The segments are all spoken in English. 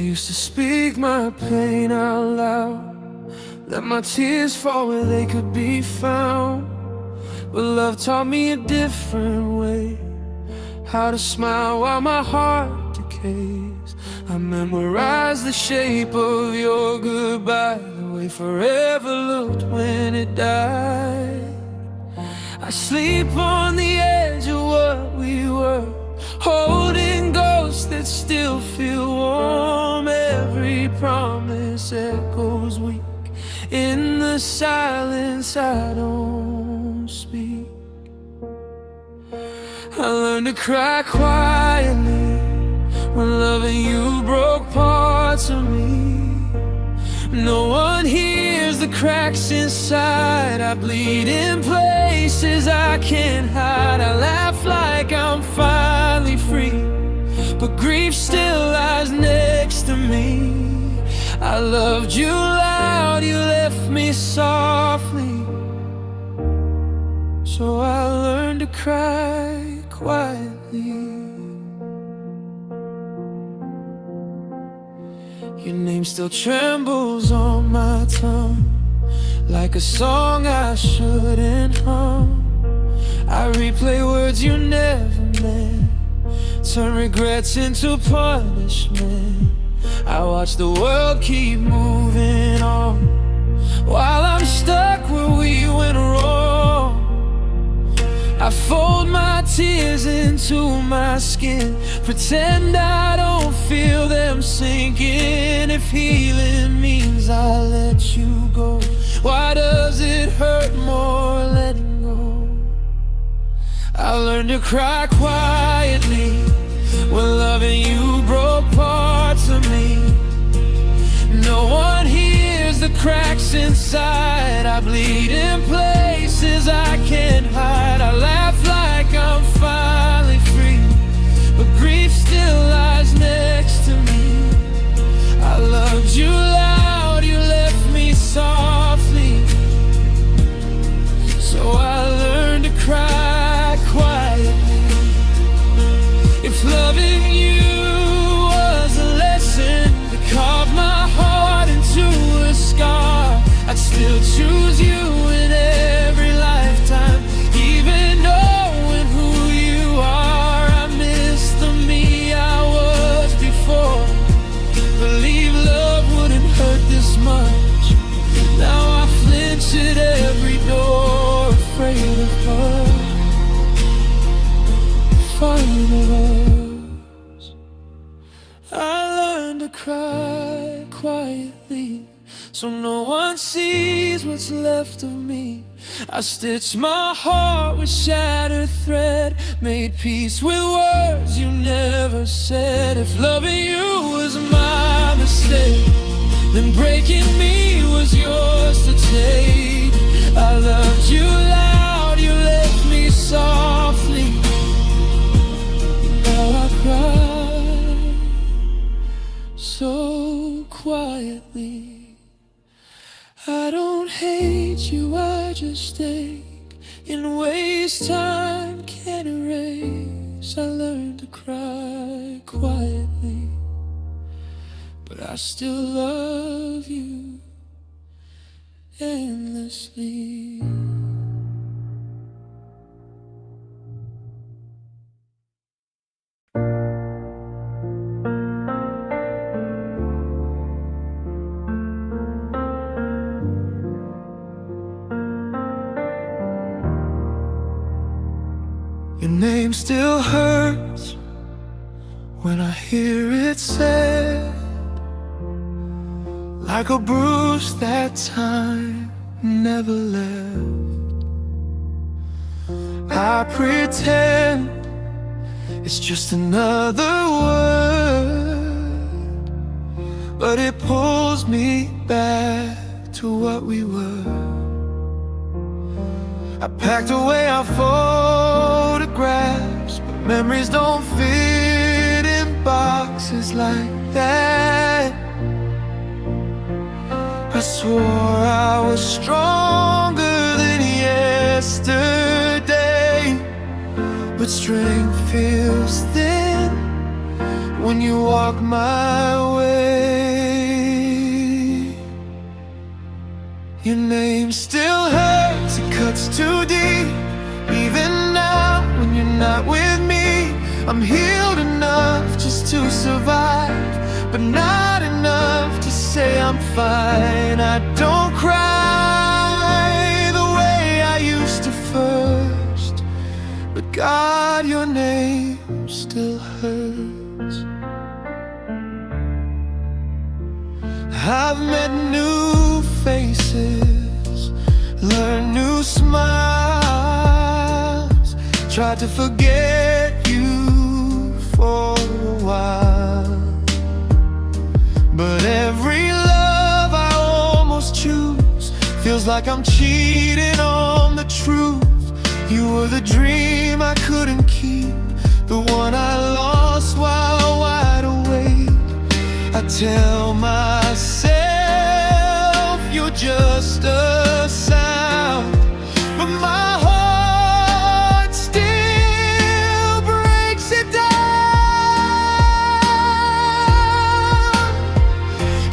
used to speak my pain out loud, let my tears fall where they could be found. But love taught me a different way, how to smile while my heart decays. I memorized the shape of your goodbye, the way forever looked when it died. I sleep on the edge of what we were, holding ghosts that still feel warm. Every promise echoes weak in the silence. I don't speak. I learned to cry quietly when loving you broke parts of me. No one hears the cracks inside. I bleed in places I can't hide. I laugh like I'm finally free, but grief still lies next to me. I loved you loud, you left me softly, so I learned to cry quietly. Your name still trembles on my tongue, like a song I shouldn't hum. I replay words you never meant, turn regrets into punishment. I watch the world keep moving on, while I'm stuck where we went wrong. I fold my tears into my skin, pretend I don't feel them sinking. If healing means I let you go, why does it hurt more letting go? I learned to cry quietly when loving you broke parts of me. No one hears the cracks inside. I bleed in places I can't hide. I laugh like I'm finally free, but grief still lies next to me. I loved you loud, you left me softly, so I learned to cry quietly. If loving you was a lesson that carved my heart into a scar, I'd still choose you in every lifetime. Even knowing who you are, I miss the me I was before. Believe love wouldn't hurt this much. Now I flinch at every door, afraid of her, afraid of us. I learned to cry quietly, so no one sees what's left of me. I stitched my heart with shattered thread, made peace with words you never said. If loving you was my mistake, then breaking me was yours to take. I loved you loud, you left me softly, now I cry so quietly. I don't hate you, I just ache in ways time can't erase. I learned to cry quietly, but I still love you endlessly. Your name still hurts when I hear it said, like a bruise that time never left. I pretend it's just another word, but it pulls me back to what we were. I packed away our photographs, but memories don't fit in boxes like that. I swore I was stronger than yesterday, but strength feels thin when you walk my way. Your name still hurts, it cuts too deep. Even now when you're not with me, I'm healed enough just to survive, but not enough to say I'm fine. I don't cry the way I used to first, but God, your name still hurts. I've met new faces, learned new smiles, tried to forget you for a while, but every love I almost choose feels like I'm cheating on the truth. You were the dream I couldn't keep, the one I lost while wide awake. I tell myself you're just a sound, but my heart still breaks it down.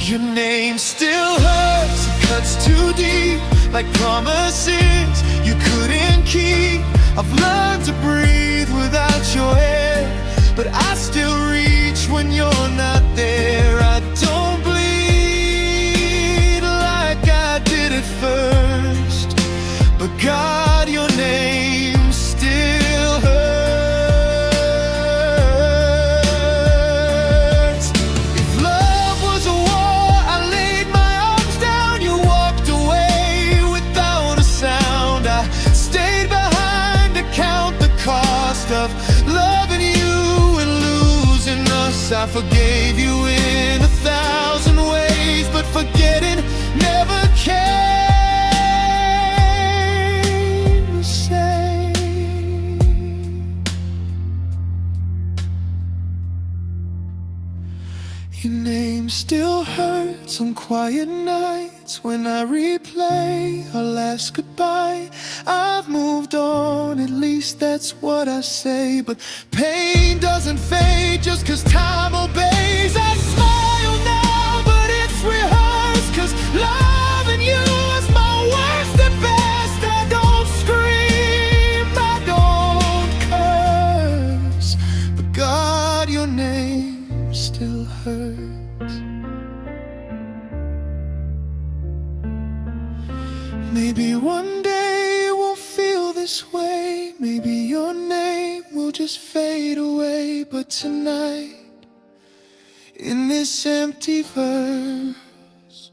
Your name still hurts, it cuts too deep, like promises you couldn't keep. I've learned to breathe without your air, but I still reach when you're not there. I don't bleed like I did at first, but God, your name still hurts. If love was a war, I laid my arms down. You walked away without a sound. I stayed behind to count the cost of loving you and losing us. I forgave you in 1,000 ways, but forgetting never came the same. Your name still hurts on quiet nights when I replay our last goodbye. I've moved on, at least that's what I say, but pain doesn't fade just 'cause time obeys. I smile now, but it's rehearsed, 'cause loving you is my worst at best. I don't scream, I don't curse, but God, your name still hurts. Maybe one day we'll feel this way, maybe your name will just fade away, but tonight, in this empty verse,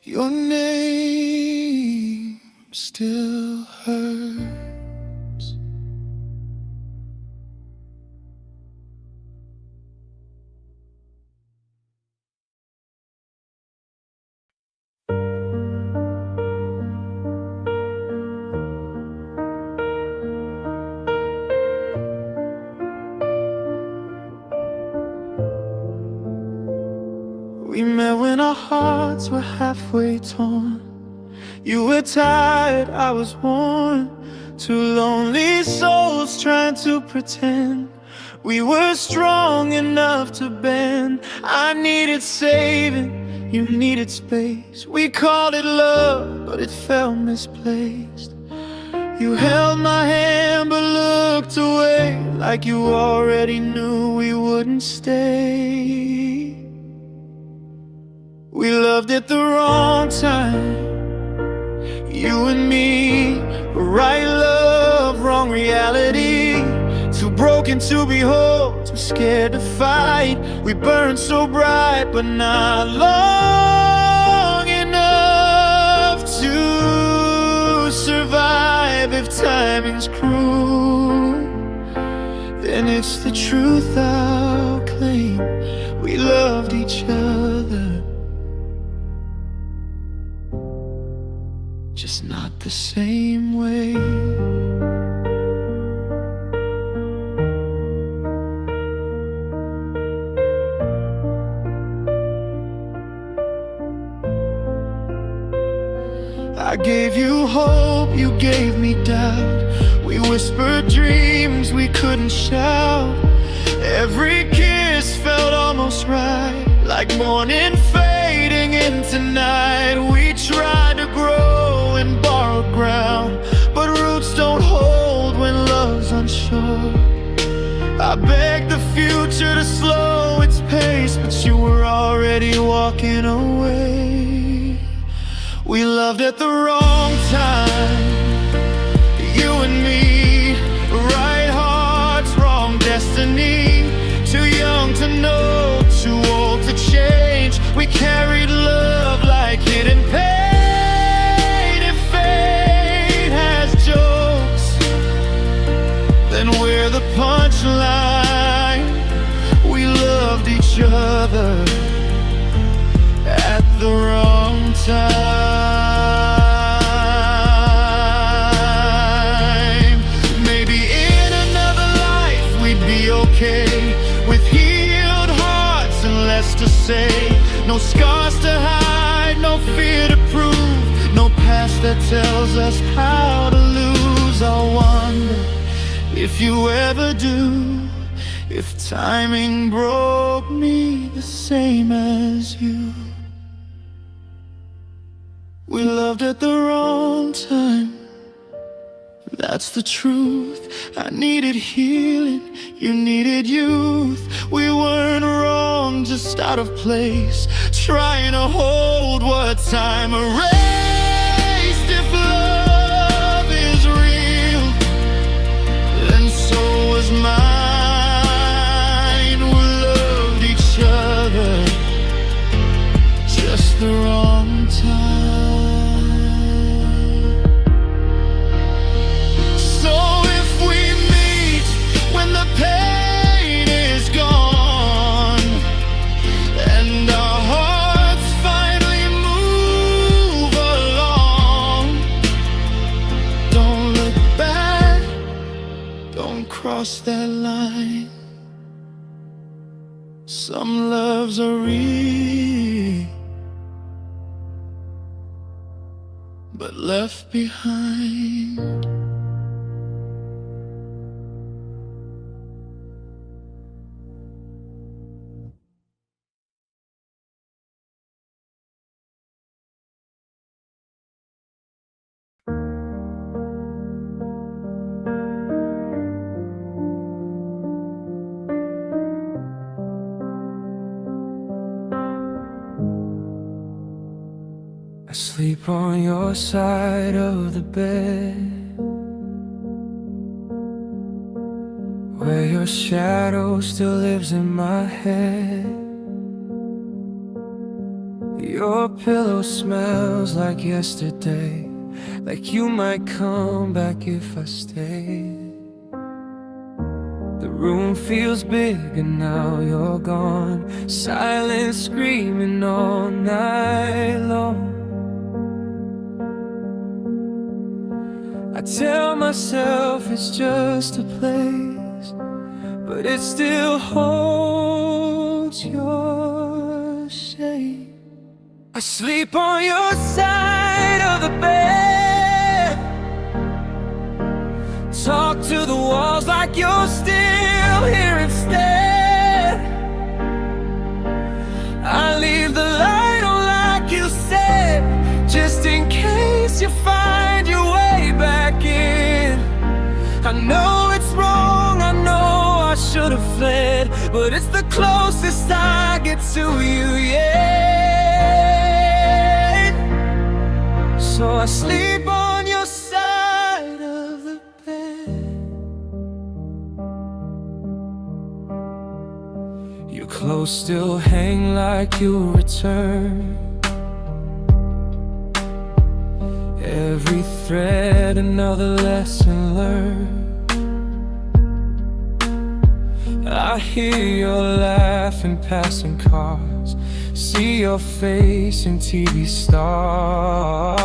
your name still hurts. We met when our hearts were halfway torn. You were tired, I was worn. Two lonely souls trying to pretend we were strong enough to bend. I needed saving, you needed space. We called it love, but it felt misplaced. You held my hand but looked away, like you already knew we wouldn't stay. We loved at the wrong time, you and me. Right love, wrong reality. Too broken to behold, too scared to fight. We burned so bright, but not long enough to survive. If timing's cruel, then it's the truth I'll claim. We loved each other, just not the same way. I gave you hope, you gave me doubt. We whispered dreams we couldn't shout. Every kiss just right. Like morning fading into night, we tried to grow in borrowed ground, but roots don't hold when love's unsure. I begged the future to slow its pace, but you were already walking away. We loved at the wrong time, you and me. Right hearts, wrong destiny. Too young to know, too old to change. We carried love like hidden pain. If fate has jokes, then we're the punchline. We loved each other at the wrong time. Maybe in another life we'd be okay, with healed hearts and less to say. No scars to hide, no fear to prove, no past that tells us how to lose. I wonder if you ever do, if timing broke me the same as you. We loved at the wrong time, that's the truth. I needed healing, you needed youth. We weren't wrong, just out of place, trying to hold what time erased. If love is real, then so was mine. We loved each other, just the wrong time. Pain is gone, and our hearts finally move along. Don't look back, don't cross that line. Some loves are real, but left behind. I sleep on your side of the bed, where your shadow still lives in my head. Your pillow smells like yesterday, like you might come back if I stay. The room feels big and now you're gone, silent screaming all night long. I tell myself it's just a place, but it still holds your shade. I sleep on your side of the bed, talk to the walls like you're still here instead. I leave the light on like you said, just in case you find your way back in. I know it's wrong, I know I should have fled, but it's the closest I get to you yet. So I sleep on your side of the bed. Your clothes still hang like you'll return, every thread another lesson learned. I hear your laugh in passing cars, see your face in TV stars.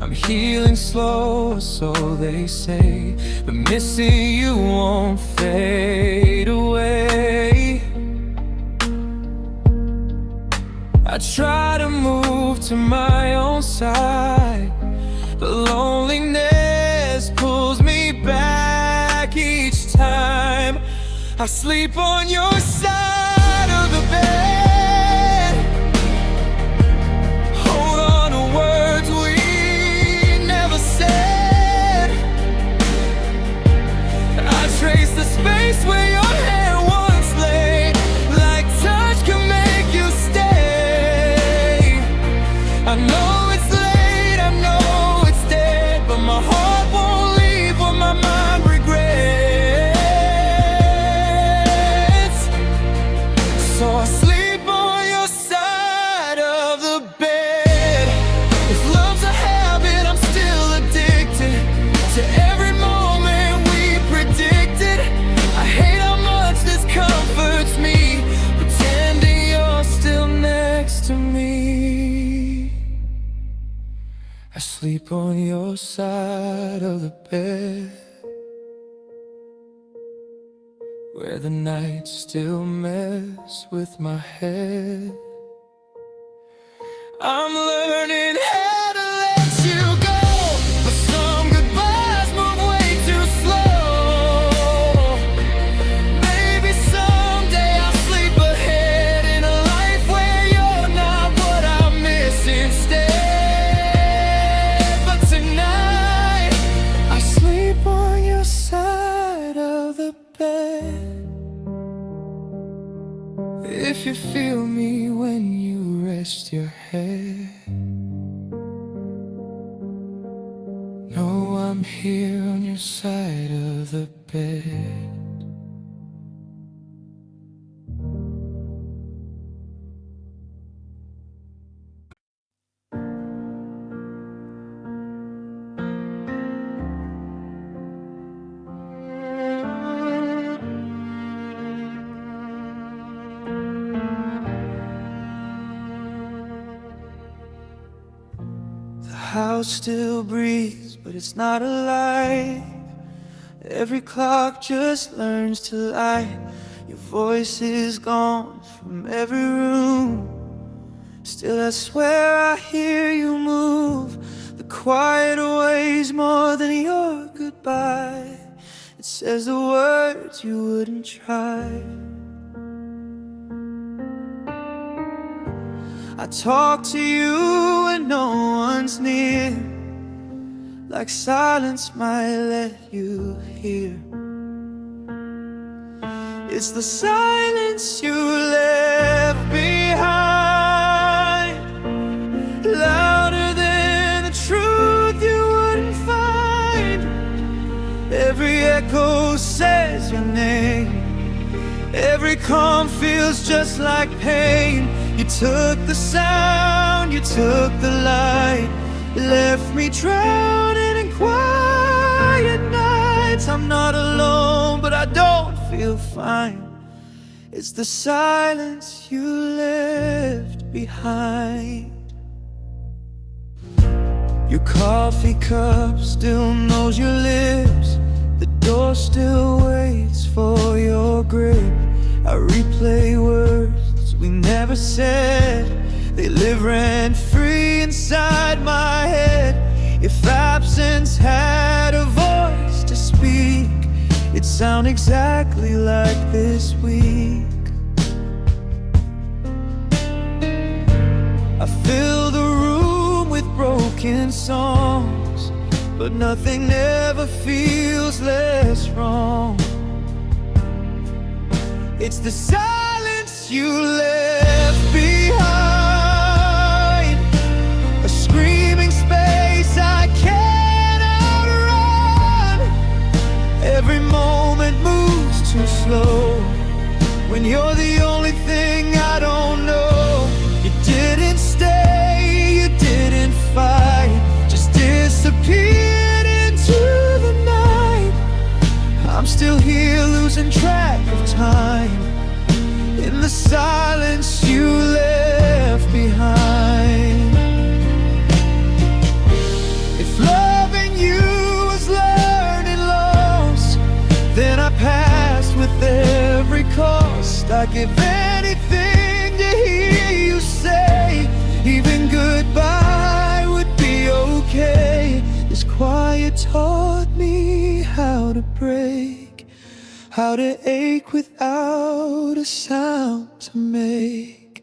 I'm healing slow, so they say, but missing you won't fade away. I try to move to my own side, but loneliness pulls me back each time. I sleep on your side sleep on your side of the bed, where the nights still mess with my head. I'm learning how to let you go, but some goodbyes move way too slow. Maybe someday I'll sleep ahead in a life where you're not what I miss instead. But tonight I sleep on your side of the bed. If you feel me when you rest your head, know I'm here on your side of the bed. The house still breathes, but it's not alive. Every clock just learns to lie. Your voice is gone from every room. Still I swear I hear you move. The quiet weighs more than your goodbye. It says the words you wouldn't try. I talk to you when no one's near, like silence might let you hear. It's the silence you left behind, louder than the truth you wouldn't find. Every echo says your name, every calm feels just like pain. You took the sound, you took the light, you left me drowning in quiet nights. I'm not alone, but I don't feel fine. It's the silence you left behind. Your coffee cup still knows your lips, the door still waits for your grip. I replay words we never said, they live rent-free inside my head. If absence had a voice to speak, it'd sound exactly like this week. I fill the room with broken songs, but nothing ever feels less wrong. It's the silence you left behind, a screaming space I can't outrun. Every moment moves too slow when you're the only thing I don't know. You didn't stay, you didn't fight, just disappeared into the night. I'm still here losing track of time in the silence you left behind. If loving you was learning loss, then I passed with every cost. I'd give anything to hear you say, even goodbye would be okay. This quiet taught me how to break, how to ache without a sound to make.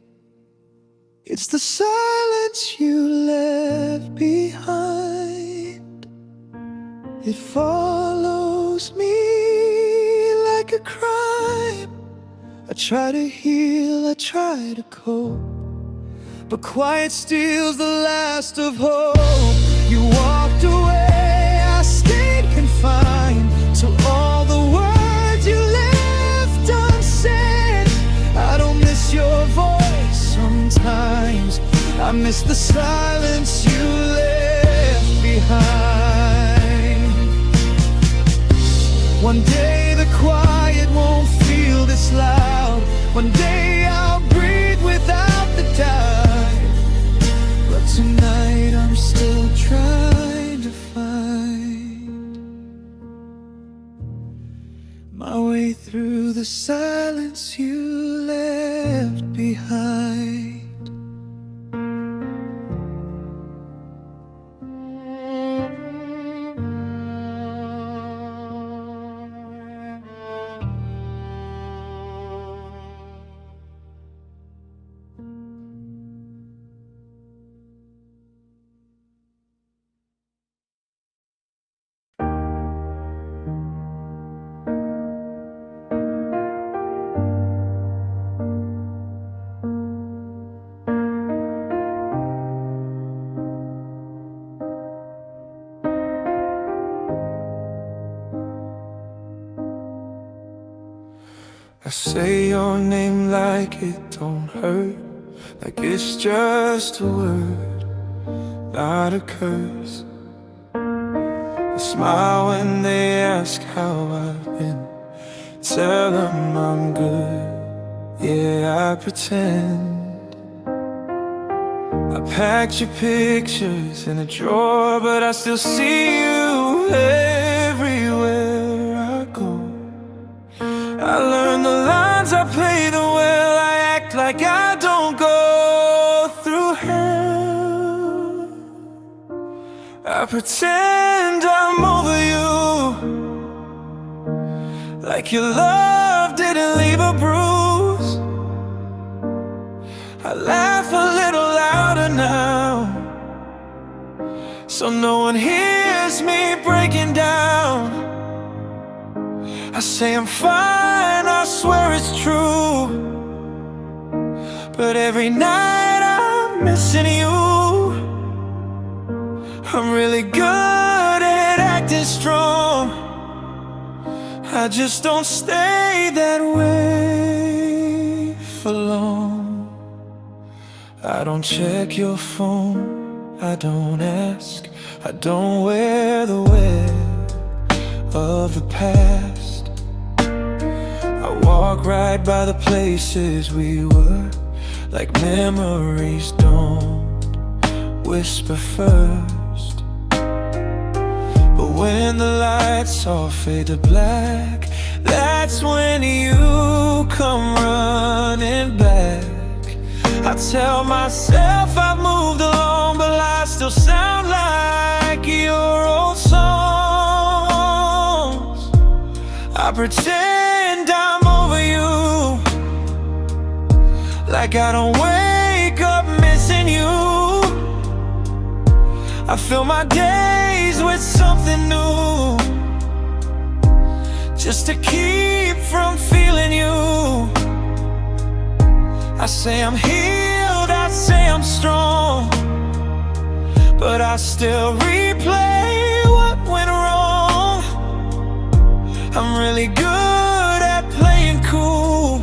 It's the silence you left behind. It follows me like a crime. I try to heal, I try to cope, but quiet steals the last of hope. You walked away, I stayed confined to all the words you left unsaid. I don't miss your voice sometimes, I miss the silence you left behind. One day the quiet won't feel this loud, one day I'll breathe without the doubt. But tonight I'm still trying. my way through the silence you left behind. I say your name like it don't hurt, like it's just a word, not a curse. I smile when they ask how I've been, tell them I'm good, yeah, I pretend. I packed your pictures in a drawer, but I still see you everywhere I go. I learn the lines, I play the well, I act like I don't go through hell. I pretend I'm over you, like your love didn't leave a bruise. I laugh a little louder now, so no one hears me breaking down. I say I'm fine, I swear it's true, but every night I'm missing you. I'm really good at acting strong, I just don't stay that way for long. I don't check your phone, I don't ask, I don't wear the web of the past. I walk right by the places we were, like memories don't whisper first. But when the lights all fade to black, that's when you come running back. I tell myself I've moved along, but I still sound like your old songs. I pretend I'm over you, like I don't wake up missing you. I fill my days with something new, just to keep from feeling you. I say I'm healed, I say I'm strong, but I still replay what went wrong. I'm really good at playing cool,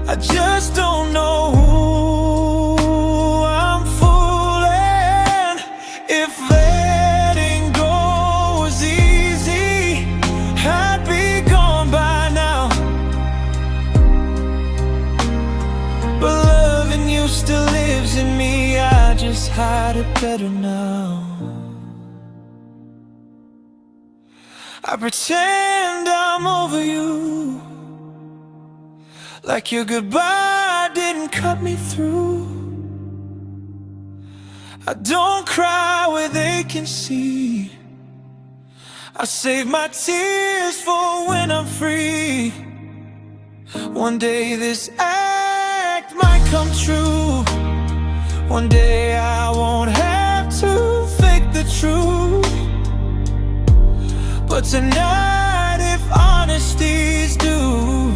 I just don't know who I'm fooling. If letting go was easy, I'd be gone by now. But loving you still lives in me, I just hide it better now. I pretend I'm over you, like your goodbye didn't cut me through. I don't cry where they can see, I save my tears for when I'm free. One day this act might come true, one day I won't have to fake the truth. But tonight, if honesty's due,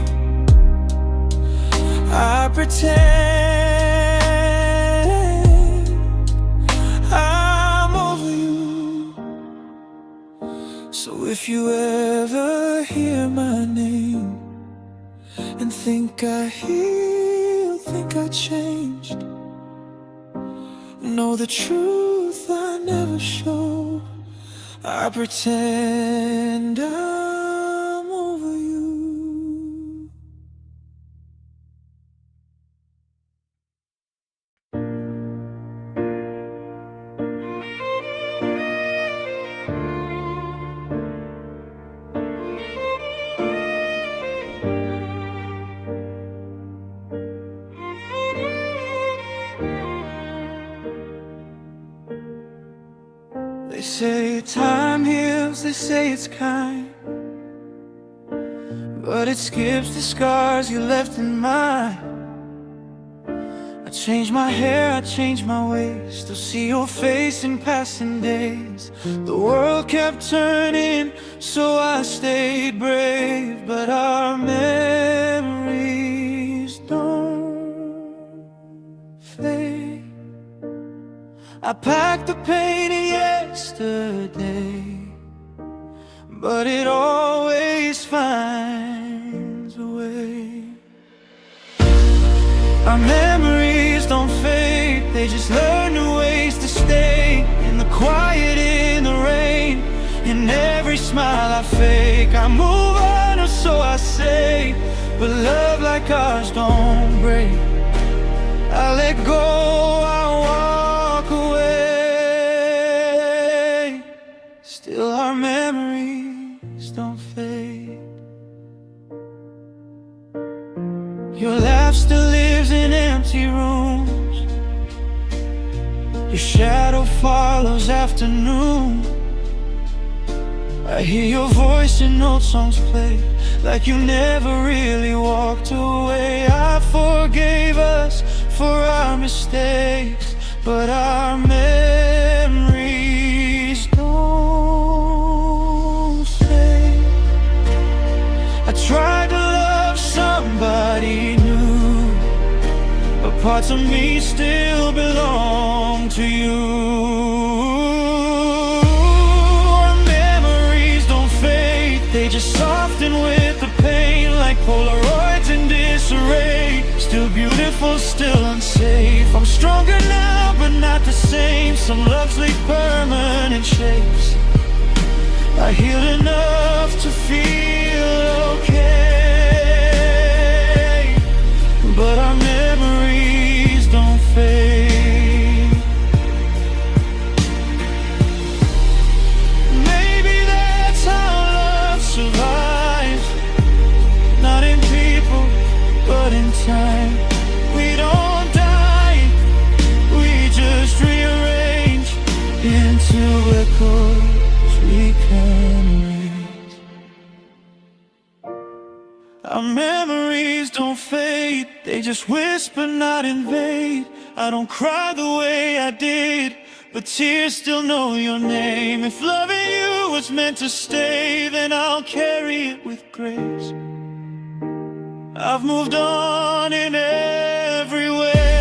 I pretend I'm over you. So if you ever hear my name and think I healed, think I changed, know the truth I never showed. I pretend I'm over you. they say it's kind, but it skips the scars you left in mine. I changed my hair, I changed my ways, still see your face in passing days. The world kept turning, so I stayed brave. But our memories don't fade. I packed the pain in yesterday, but it always finds a way. Our memories don't fade, they just learn new ways to stay. In the quiet, in the rain, in every smile I fake. I move on, or so I say, but love like ours don't break. I let go, I walk away. Still our memories don't fade. Your laugh still lives in empty rooms, your shadow follows afternoon. I hear your voice in old songs play, like you never really walked away. I forgave us for our mistakes, but our memories don't fade. I tried to love somebody new, but parts of me still belong to you. Our memories don't fade, they just soften with the pain, like Polaroids in disarray. Still beautiful, still unsafe. I'm stronger now, but not the same. Some loves leave permanent shapes. I healed enough to feel okay, but our memories don't fade. Maybe that's how love survives, not in people, but in time. We don't die, we just rearrange into echoes we can erase. Our memories don't fade, they just whisper, not invade. I don't cry the way I did, but tears still know your name. If loving you was meant to stay, then I'll carry it with grace. I've moved on in every way.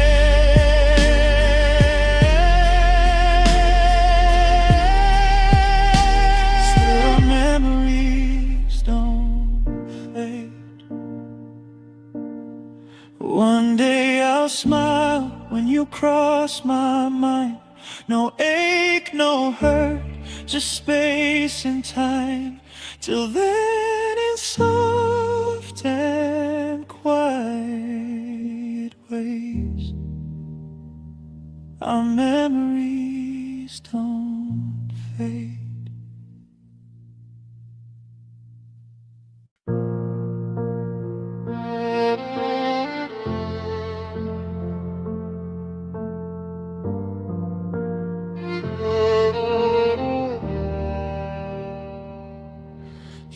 Still our memories don't fade. One day I'll smile when you cross my mind. No ache, no hurt, just space and time. Till then, in soft and quiet ways, our memories don't fade.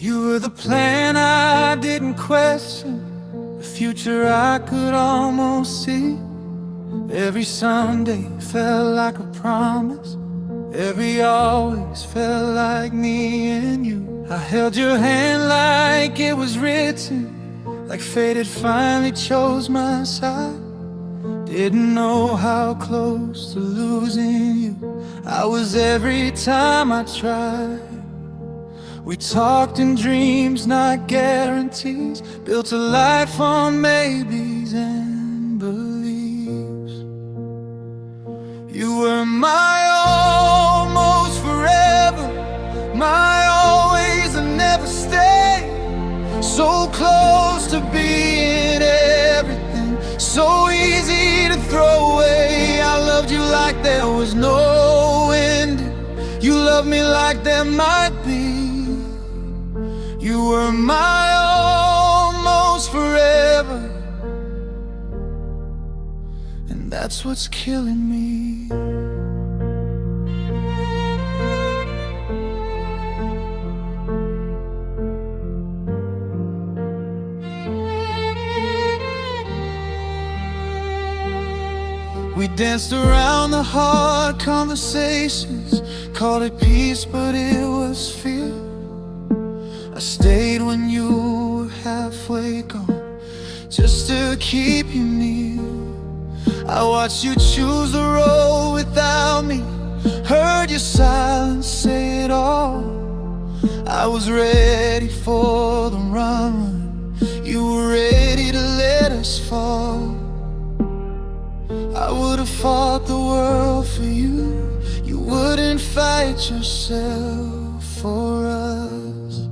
You were the plan I didn't question, the future I could almost see. Every Sunday felt like a promise, every always felt like me and you. I held your hand like it was written, like fate had finally chose my side. Didn't know how close to losing you I was every time I tried. We talked in dreams, not guarantees, built a life on maybes and beliefs. You were my almost forever, my always and never stay. So close to being everything, so easy to throw away. I loved you like there was no end, you loved me like there might be. You were my almost forever, and that's what's killing me. danced around the hard conversations, called it peace, but it was fear. I stayed when you were halfway gone, just to keep you near. I watched you choose the road without me, heard your silence say it all. I was ready for the run, you were ready to let us fall. I would have fought the world for you, you wouldn't fight yourself for us.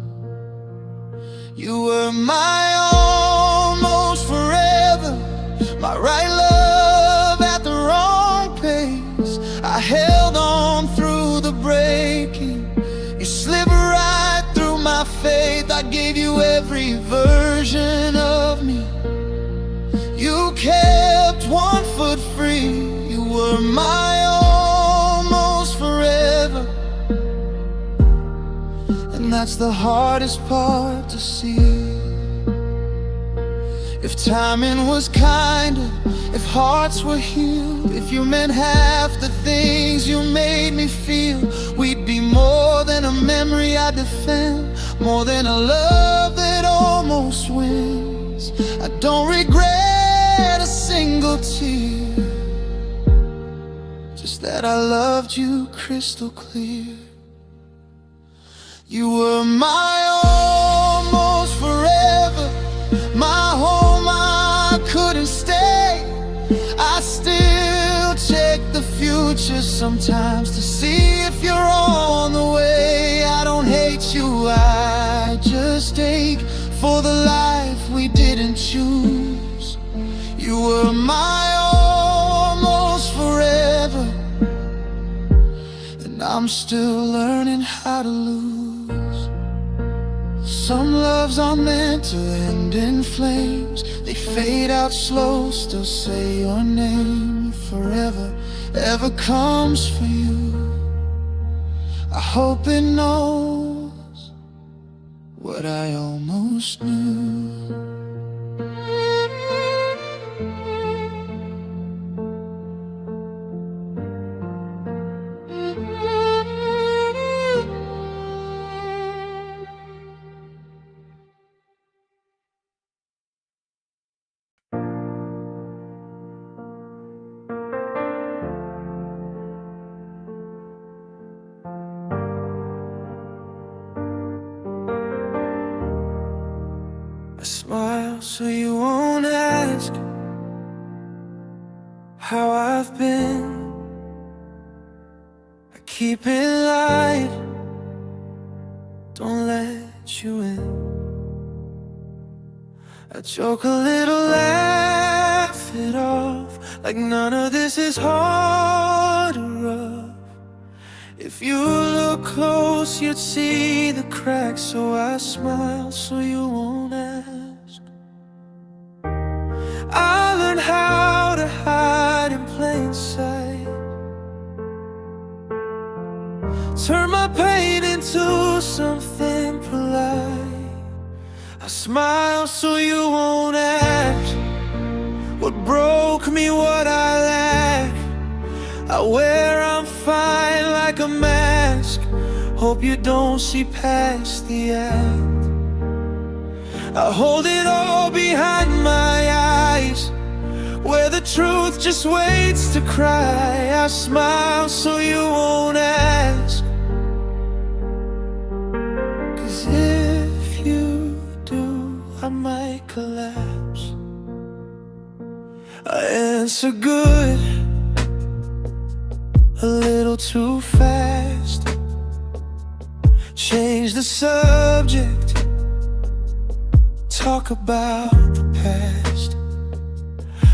You were my almost forever, my right love at the wrong pace. I held on through the breaking, you slipped right through my faith. I gave you every version of me, you kept one foot free. You were my almost forever, and that's the hardest part to see. If timing was kinder, if hearts were healed, if you meant half the things you made me feel, we'd be more than a memory I defend, more than a love that almost wins. I don't regret a single tear, just that I loved you crystal clear. You were my almost forever, my home I couldn't stay. I still check the future sometimes to see if you're on the way. I don't hate you, I just ache for the life we didn't choose. You were my almost forever, and I'm still learning how to lose. Some loves are meant to end in flames, they fade out slow, still say your name. Forever, ever comes for you, I hope it knows what I almost knew. Smile so you won't ask how I've been. I keep it light, don't let you in. I joke a little, laugh it off, like none of this is hard or rough. If you look close, you'd see the cracks, so I smile so you won't ask. I learned how to hide in plain sight, turn my pain into something polite. I smile so you won't ask what broke me, what I lack. I wear I'm fine like a mask, hope you don't see past the act. I hold it all behind my eyes, where the truth just waits to cry. I smile so you won't ask, 'cause if you do, I might collapse. I answer good, a little too fast, change the subject, talk about the past.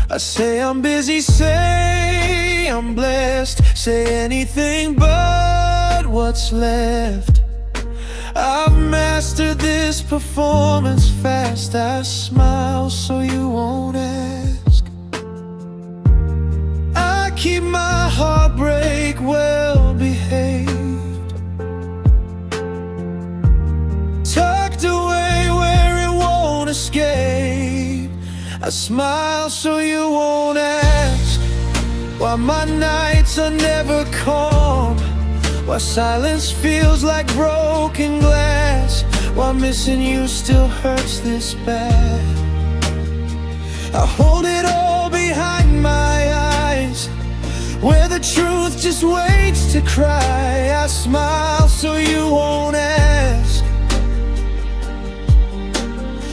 I say I'm busy, say I'm blessed, say anything but what's left. I've mastered this performance fast. I smile so you won't ask. I keep my heartbreak well behaved, tucked away where it won't escape. I smile so you won't ask While my nights are never calm, while silence feels like broken glass, while missing you still hurts this bad. I hold it all behind my eyes, where the truth just waits to cry. I smile so you won't ask,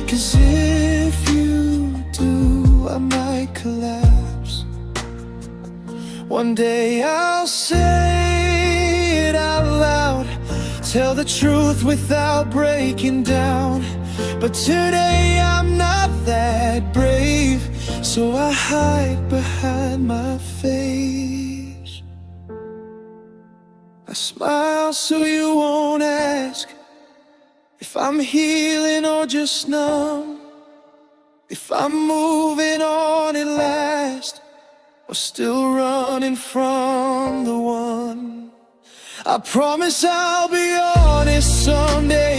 'cause if you do, I might collapse. One day I'll say it out loud, tell the truth without breaking down. But today I'm not that brave, so I hide behind my face. I smile so you won't ask if I'm healing or just numb, if I'm moving on at last, or still running from the one. I promise I'll be honest someday,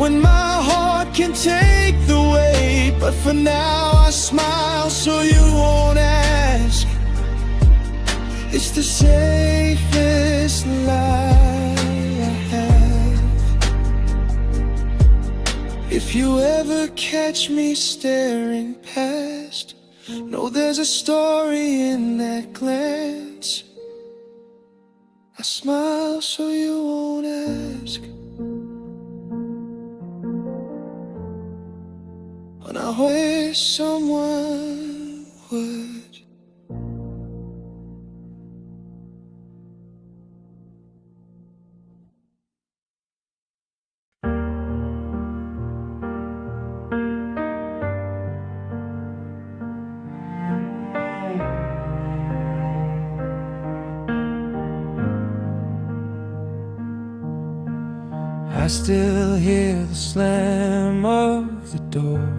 when my heart can take the weight. But for now I smile so you won't ask. It's the safest lie I have. If you ever catch me staring past, know there's a story in that glance. I smile so you won't ask, and I wish someone would. I still hear the slam of the door,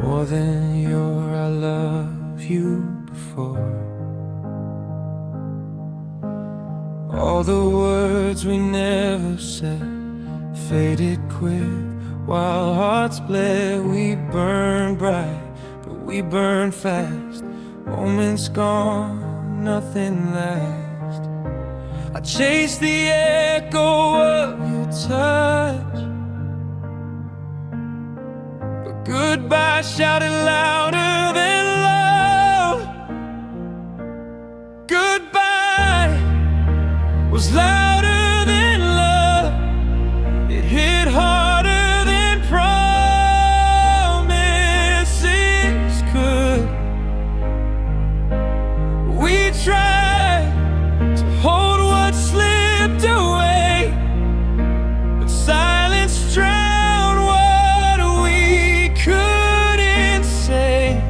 more than your I love you before. All the words we never said faded quick, while hearts bled. We burn bright, but we burn fast. Moments gone, nothing lasts. I chase the echo of your touch, but goodbye shouted louder than love. Goodbye was louder than love. It hit harder than promises could. We tried to hold slipped away, but silence drowned what we couldn't say.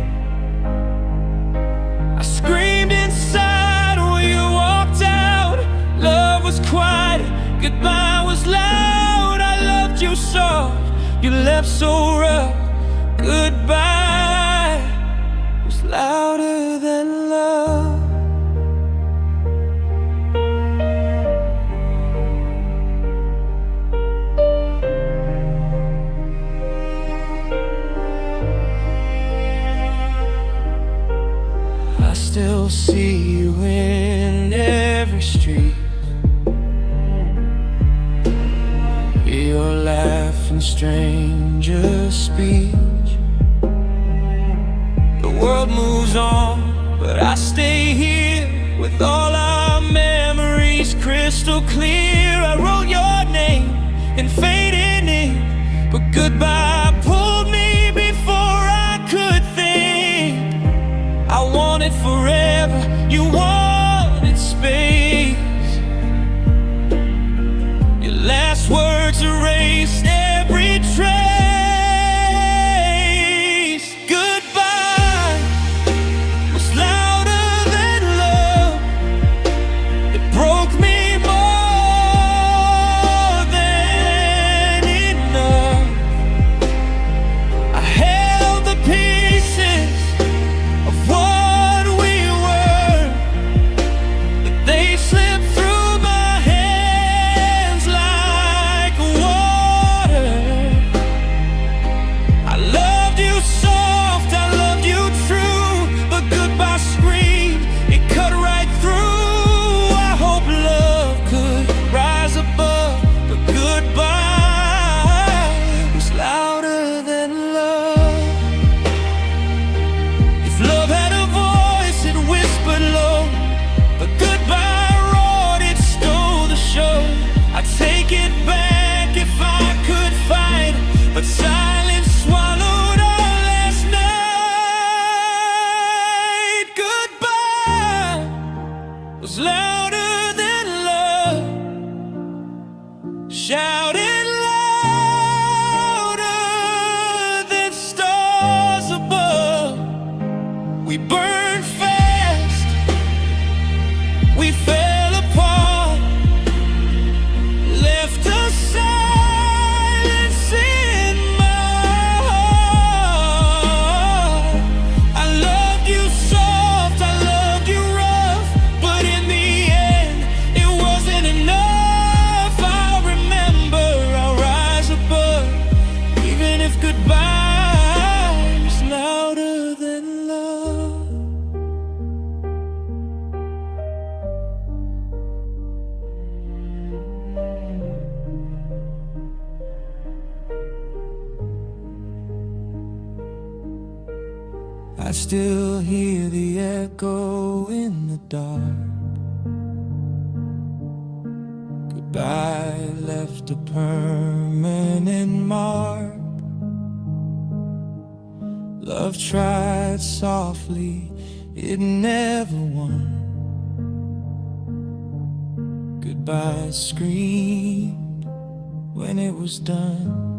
I screamed inside when you walked out. Love was quiet, goodbye was loud. I loved you soft, you left so rough. Goodbye was louder than love. Still see you in every street, hear your laugh and stranger speech. The world moves on, but I stay here with all our memories crystal clear. I wrote your name in faded ink, but goodbye pulled me before I could think. I wanted forever, you wanted space. Your last words erased every trace. Goodbye was louder than love. It broke me more than enough. We burned fast, we fell apart, left a silence in my heart. I loved you soft, I loved you rough, but in the end it wasn't enough. I remember I'll rise above, even if goodbye is louder than love. I still hear the echo in the dark. Goodbye left a permanent mark. Love tried softly, it never won. Goodbye screamed when it was done.